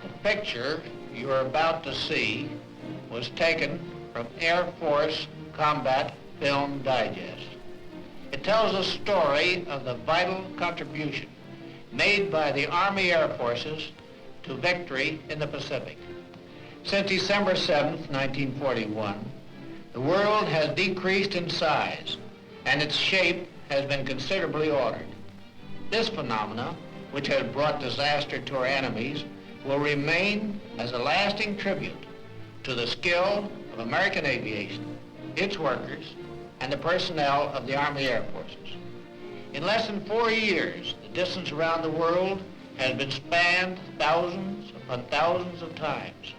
The picture you are about to see was taken from Air Force Combat Film Digest. It tells a story of the vital contribution made by the Army Air Forces to victory in the Pacific. Since December 7th, 1941, the world has decreased in size and its shape has been considerably altered. This phenomena, which has brought disaster to our enemies, will remain as a lasting tribute to the skill of American aviation, its workers, and the personnel of the Army Air Forces. In less than 4 years, the distance around the world has been spanned thousands upon thousands of times.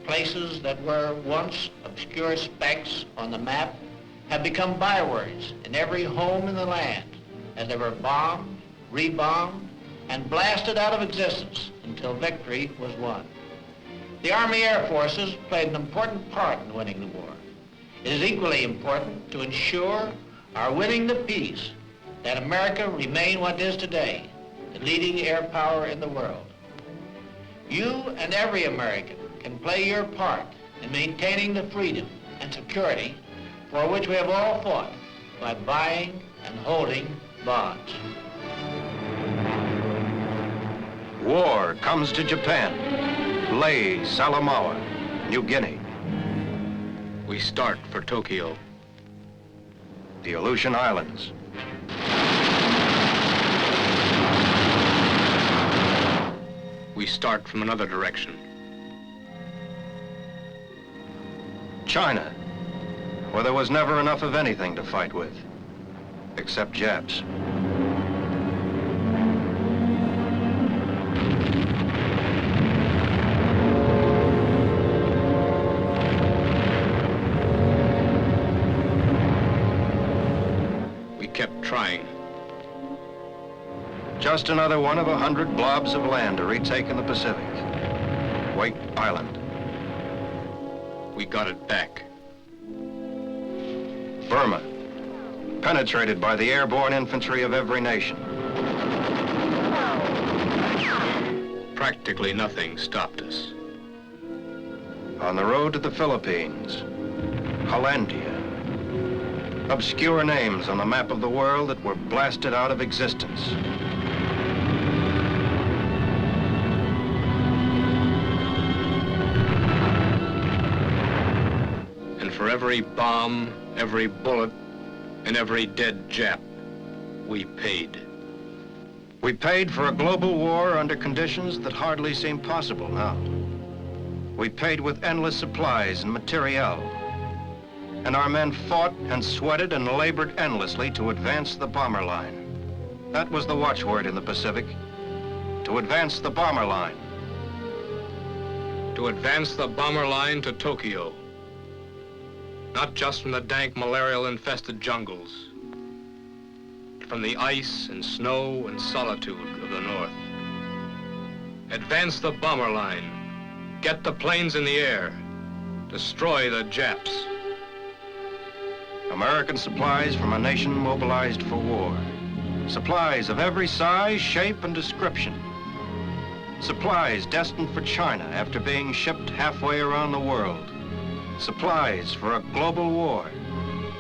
Places that were once obscure specks on the map have become bywords in every home in the land as they were bombed, rebombed, and blasted out of existence until victory was won. The Army Air Forces played an important part in winning the war. It is equally important to ensure our winning the peace that America remain what it is today, the leading air power in the world. You and every American can play your part in maintaining the freedom and security for which we have all fought by buying and holding bonds. War comes to Japan, Lae, Salamaua, New Guinea. We start for Tokyo. The Aleutian Islands. We start from another direction. China, where there was never enough of anything to fight with, except Japs. We kept trying. Just another one of 100 blobs of land to retake in the Pacific. Wake Island. We got it back. Burma, penetrated by the airborne infantry of every nation. Practically nothing stopped us. On the road to the Philippines, Hollandia. Obscure names on the map of the world that were blasted out of existence. And for every bomb, every bullet, and every dead Jap, we paid. We paid for a global war under conditions that hardly seem possible now. We paid with endless supplies and materiel. And our men fought and sweated and labored endlessly to advance the bomber line. That was the watchword in the Pacific. To advance the bomber line. To advance the bomber line to Tokyo. Not just from the dank malarial-infested jungles, but from the ice and snow and solitude of the north. Advance the bomber line. Get the planes in the air. Destroy the Japs. American supplies from a nation mobilized for war. Supplies of every size, shape, and description. Supplies destined for China after being shipped halfway around the world. Supplies for a global war,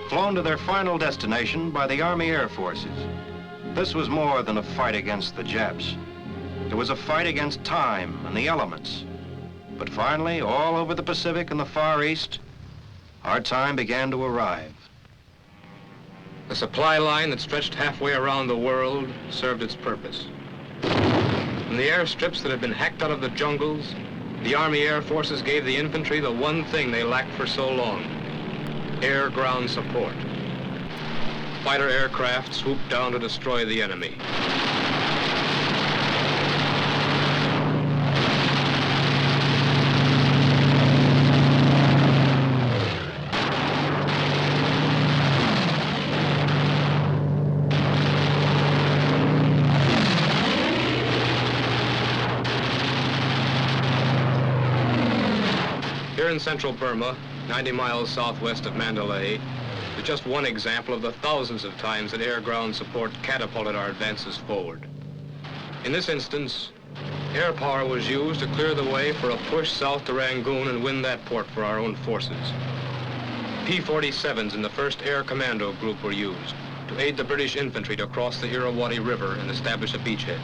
flown to their final destination by the Army Air Forces. This was more than a fight against the Japs. It was a fight against time and the elements. But finally, all over the Pacific and the Far East, our time began to arrive. The supply line that stretched halfway around the world served its purpose. From the airstrips that had been hacked out of the jungles, the Army Air Forces gave the infantry the one thing they lacked for so long: air-ground support. Fighter aircraft swooped down to destroy the enemy. in central Burma, 90 miles southwest of Mandalay, is just one example of the thousands of times that air-ground support catapulted our advances forward. In this instance, air power was used to clear the way for a push south to Rangoon and win that port for our own forces. P-47s in the 1st Air Commando Group were used to aid the British infantry to cross the Irrawaddy River and establish a beachhead.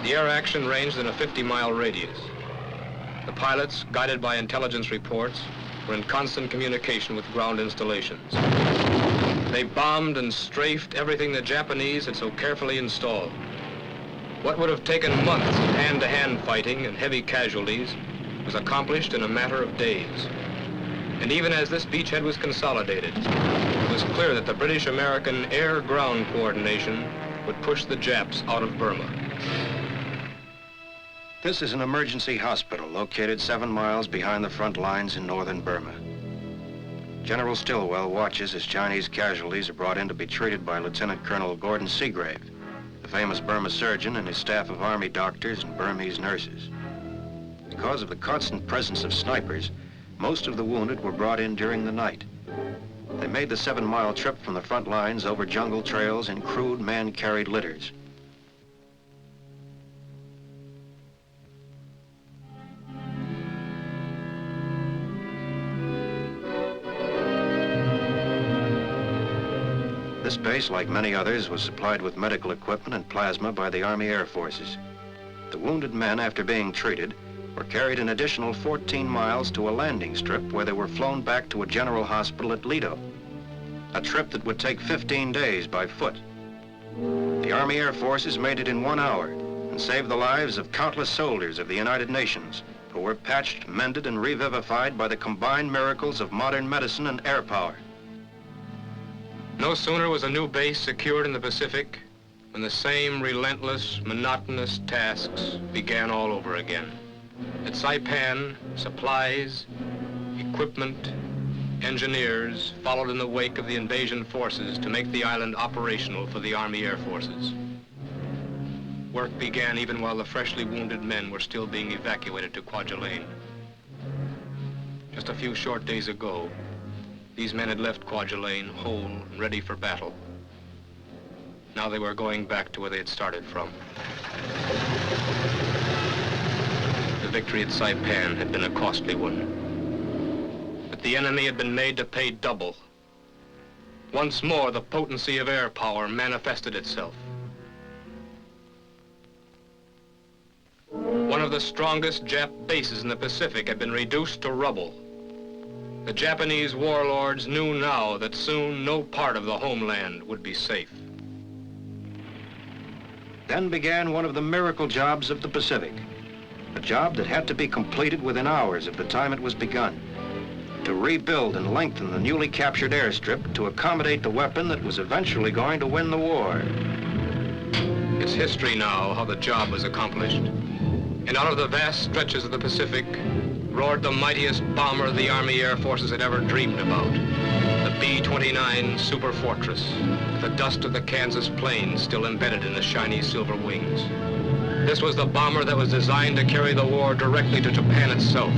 The air action ranged in a 50-mile radius. The pilots, guided by intelligence reports, were in constant communication with ground installations. They bombed and strafed everything the Japanese had so carefully installed. What would have taken months of hand-to-hand fighting and heavy casualties was accomplished in a matter of days. And even as this beachhead was consolidated, it was clear that the British-American air-ground coordination would push the Japs out of Burma. This is an emergency hospital located 7 miles behind the front lines in northern Burma. General Stilwell watches as Chinese casualties are brought in to be treated by Lieutenant Colonel Gordon Seagrave, the famous Burma surgeon, and his staff of Army doctors and Burmese nurses. Because of the constant presence of snipers, most of the wounded were brought in during the night. They made the 7-mile trip from the front lines over jungle trails in crude man-carried litters. This base, like many others, was supplied with medical equipment and plasma by the Army Air Forces. The wounded men, after being treated, were carried an additional 14 miles to a landing strip where they were flown back to a general hospital at Lido, a trip that would take 15 days by foot. The Army Air Forces made it in 1 hour and saved the lives of countless soldiers of the United Nations who were patched, mended, and revivified by the combined miracles of modern medicine and air power. No sooner was a new base secured in the Pacific when the same relentless, monotonous tasks began all over again. At Saipan, supplies, equipment, engineers followed in the wake of the invasion forces to make the island operational for the Army Air Forces. Work began even while the freshly wounded men were still being evacuated to Kwajalein. Just a few short days ago, these men had left Kwajalein whole and ready for battle. Now they were going back to where they had started from. The victory at Saipan had been a costly one. But the enemy had been made to pay double. Once more, the potency of air power manifested itself. One of the strongest Jap bases in the Pacific had been reduced to rubble. The Japanese warlords knew now that soon no part of the homeland would be safe. Then began one of the miracle jobs of the Pacific, a job that had to be completed within hours of the time it was begun, to rebuild and lengthen the newly captured airstrip to accommodate the weapon that was eventually going to win the war. It's history now how the job was accomplished. And out of the vast stretches of the Pacific roared the mightiest bomber the Army Air Forces had ever dreamed about, the B-29 Super Fortress, with the dust of the Kansas plains still embedded in the shiny silver wings. This was the bomber that was designed to carry the war directly to Japan itself.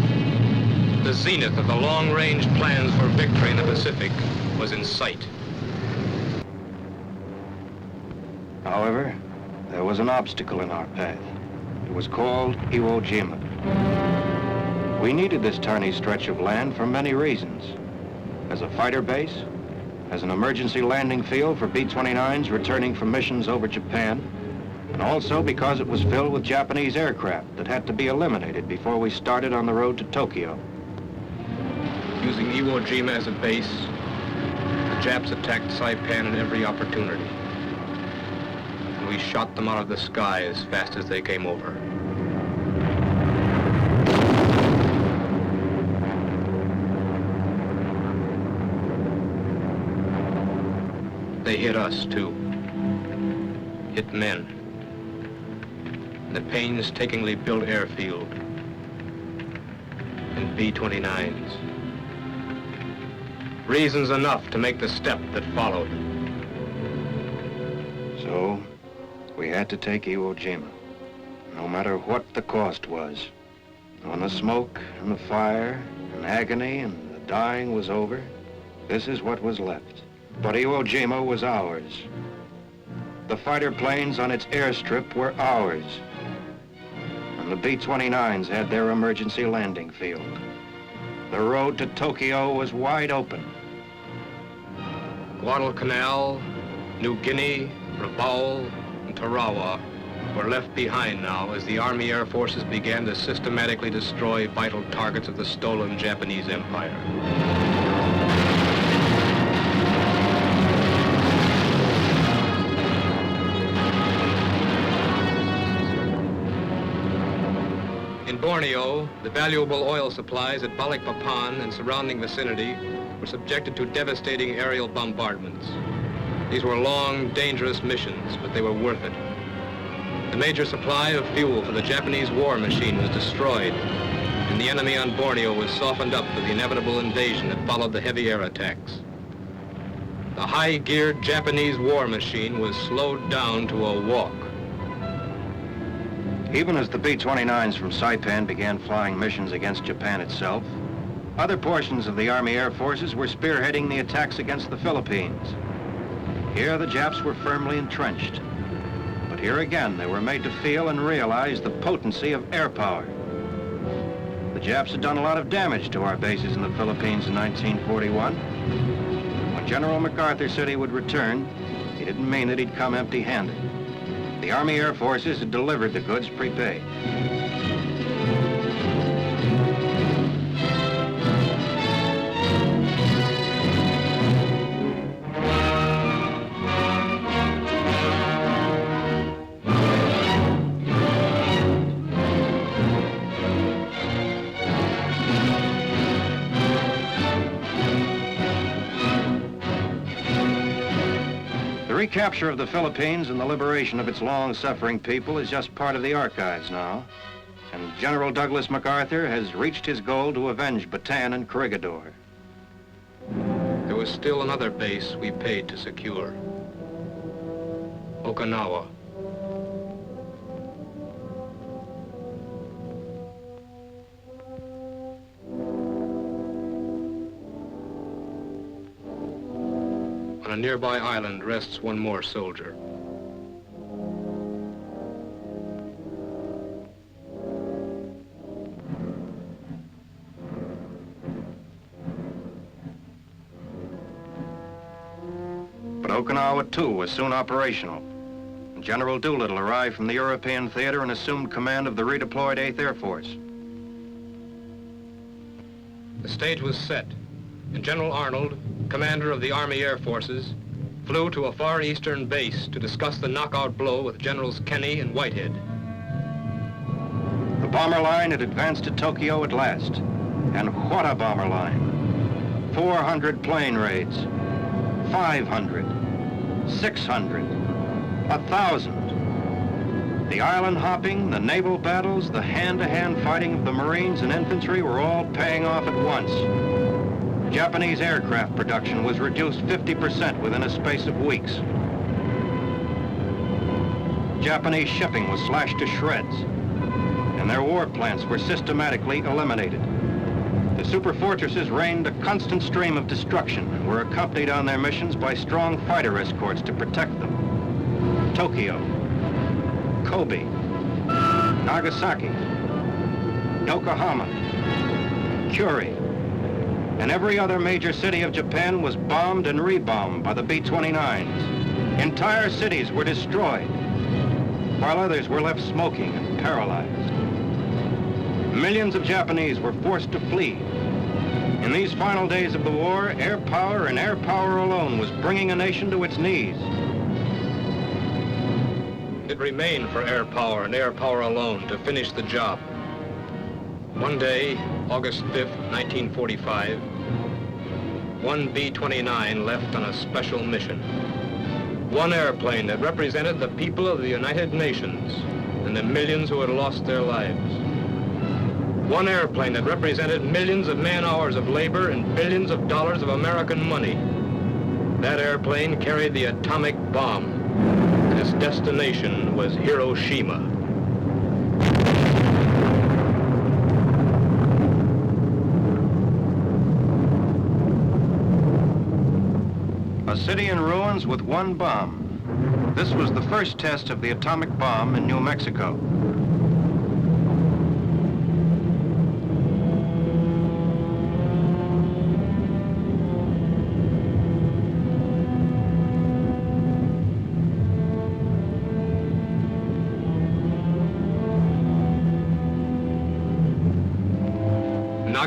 The zenith of the long-range plans for victory in the Pacific was in sight. However, there was an obstacle in our path. It was called Iwo Jima. We needed this tiny stretch of land for many reasons. As a fighter base, as an emergency landing field for B-29s returning from missions over Japan, and also because it was filled with Japanese aircraft that had to be eliminated before we started on the road to Tokyo. Using Iwo Jima as a base, the Japs attacked Saipan at every opportunity. And we shot them out of the sky as fast as they came over. They hit us, too. Hit men. The painstakingly built airfield. And B-29s. Reasons enough to make the step that followed. So, we had to take Iwo Jima, no matter what the cost was. When the smoke and the fire and agony and the dying was over, this is what was left. But Iwo Jima was ours. The fighter planes on its airstrip were ours. And the B-29s had their emergency landing field. The road to Tokyo was wide open. Guadalcanal, New Guinea, Rabaul, and Tarawa were left behind now as the Army Air Forces began to systematically destroy vital targets of the stolen Japanese Empire. In Borneo, the valuable oil supplies at Balikpapan and surrounding vicinity were subjected to devastating aerial bombardments. These were long, dangerous missions, but they were worth it. The major supply of fuel for the Japanese war machine was destroyed, and the enemy on Borneo was softened up for the inevitable invasion that followed the heavy air attacks. The high-geared Japanese war machine was slowed down to a walk. Even as the B-29s from Saipan began flying missions against Japan itself, other portions of the Army Air Forces were spearheading the attacks against the Philippines. Here the Japs were firmly entrenched. But here again, they were made to feel and realize the potency of air power. The Japs had done a lot of damage to our bases in the Philippines in 1941. When General MacArthur said he would return, he didn't mean that he'd come empty-handed. The Army Air Forces had delivered the goods prepaid. The recapture of the Philippines and the liberation of its long-suffering people is just part of the archives now. And General Douglas MacArthur has reached his goal to avenge Bataan and Corregidor. There was still another base we paid to secure. Okinawa. On a nearby island rests one more soldier. But Okinawa, too, was soon operational. General Doolittle arrived from the European theater and assumed command of the redeployed 8th Air Force. The stage was set, and General Arnold, commander of the Army Air Forces, flew to a far eastern base to discuss the knockout blow with Generals Kenny and Whitehead. The bomber line had advanced to Tokyo at last. And what a bomber line. 400 plane raids. 500. 600. 1,000. The island hopping, the naval battles, the hand-to-hand fighting of the Marines and infantry were all paying off at once. Japanese aircraft production was reduced 50% within a space of weeks. Japanese shipping was slashed to shreds, and their war plants were systematically eliminated. The superfortresses rained a constant stream of destruction and were accompanied on their missions by strong fighter escorts to protect them. Tokyo, Kobe, Nagasaki, Yokohama, Kure, and every other major city of Japan was bombed and rebombed by the B-29s. Entire cities were destroyed, while others were left smoking and paralyzed. Millions of Japanese were forced to flee. In these final days of the war, air power and air power alone was bringing a nation to its knees. It remained for air power and air power alone to finish the job. One day, August 5th, 1945, one B-29 left on a special mission. One airplane that represented the people of the United Nations and the millions who had lost their lives. One airplane that represented millions of man-hours of labor and billions of dollars of American money. That airplane carried the atomic bomb. Its destination was Hiroshima. A city in ruins with one bomb. This was the first test of the atomic bomb in New Mexico.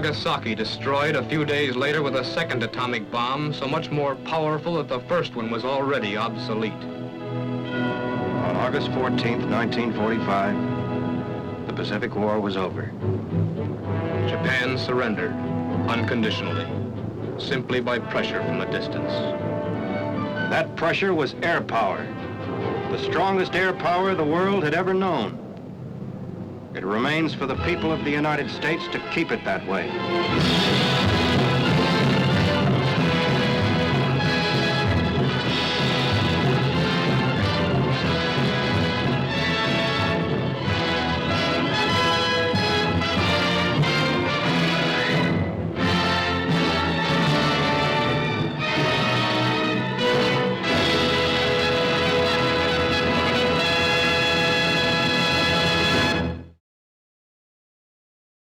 Nagasaki destroyed a few days later with a second atomic bomb, so much more powerful that the first one was already obsolete. On August 14th, 1945, the Pacific War was over. Japan surrendered unconditionally, simply by pressure from a distance. That pressure was air power, the strongest air power the world had ever known. It remains for the people of the United States to keep it that way.